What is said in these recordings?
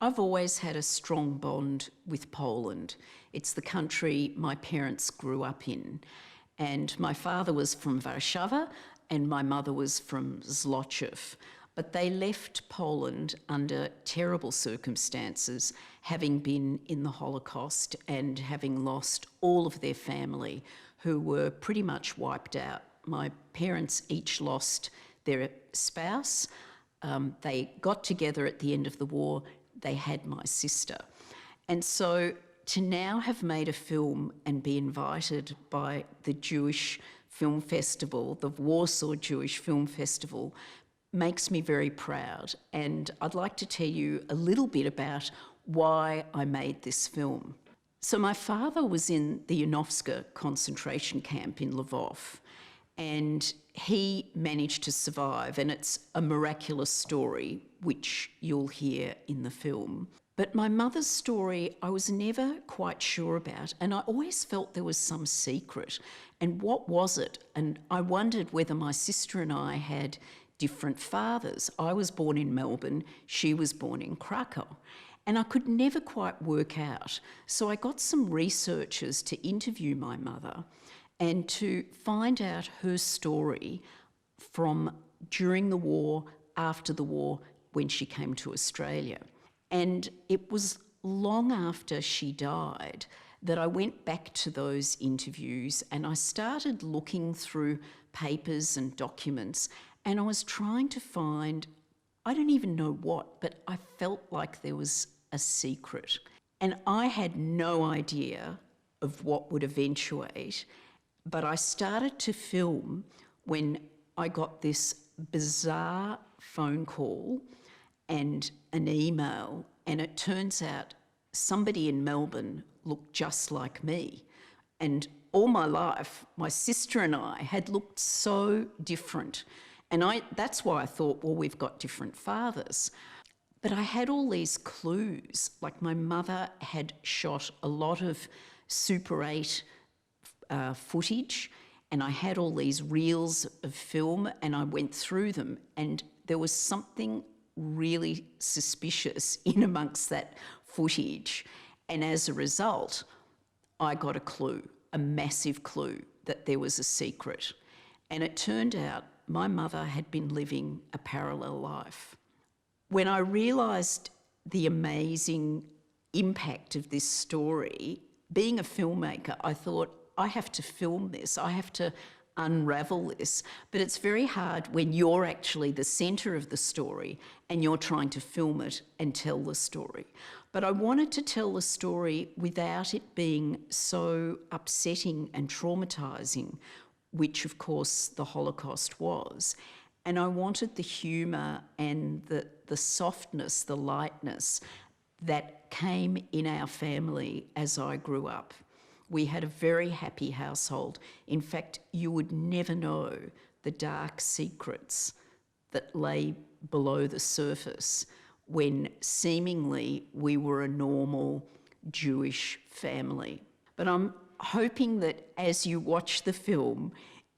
I've always had a strong bond with Poland. It's the country my parents grew up in. And my father was from Warsaw and my mother was from Zlotów. But they left Poland under terrible circumstances, having been in the Holocaust and having lost all of their family, who were pretty much wiped out. My parents each lost their spouse. They got together at the end of the war. They had my sister. And so to now have made a film and be invited by the Jewish Film Festival, the Warsaw Jewish Film Festival, makes me very proud. And I'd like to tell you a little bit about why I made this film. So my father was in the Janowska concentration camp in Lvov, and he managed to survive, and it's a miraculous story, which you'll hear in the film. But my mother's story, I was never quite sure about, and I always felt there was some secret. And what was it? And I wondered whether my sister and I had different fathers. I was born in Melbourne, she was born in Krakow. And I could never quite work out. So I got some researchers to interview my mother and to find out her story from during the war, after the war, when she came to Australia. And it was long after she died that I went back to those interviews and I started looking through papers and documents, and I was trying to find, I don't even know what, but I felt like there was a secret. And I had no idea of what would eventuate, but I started to film when I got this bizarre phone call and an email, and it turns out somebody in Melbourne looked just like me. And all my life, my sister and I had looked so different. And that's why I thought, well, we've got different fathers. But I had all these clues, like my mother had shot a lot of Super 8 footage, and I had all these reels of film, and I went through them, and there was something really suspicious in amongst that footage. And as a result, I got a clue, a massive clue, that there was a secret. And it turned out my mother had been living a parallel life. When I realised the amazing impact of this story, being a filmmaker, I thought, I have to film this, I have to unravel this. But it's very hard when you're actually the centre of the story and you're trying to film it and tell the story. But I wanted to tell the story without it being so upsetting and traumatising, which of course the Holocaust was. And I wanted the humour and the softness, the lightness that came in our family as I grew up. We had a very happy household. In fact, you would never know the dark secrets that lay below the surface when seemingly we were a normal Jewish family. But I'm hoping that as you watch the film,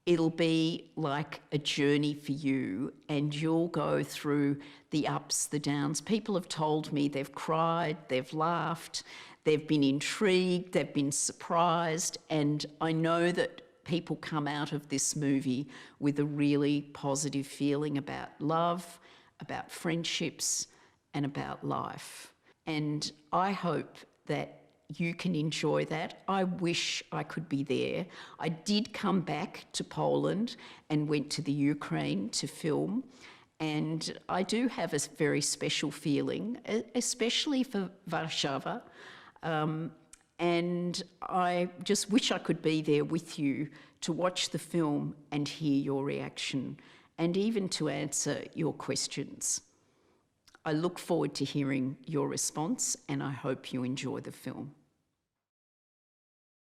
it'll be like a journey for you and you'll go through the ups, the downs. People have told me they've cried, they've laughed, they've been intrigued, they've been surprised, and I know that people come out of this movie with a really positive feeling about love, about friendships, and about life. And I hope that you can enjoy that. I wish I could be there. I did come back to Poland and went to the Ukraine to film, and I do have a very special feeling, especially for Warsaw. And I just wish I could be there with you to watch the film and hear your reaction, and even to answer your questions. I look forward to hearing your response, and I hope you enjoy the film.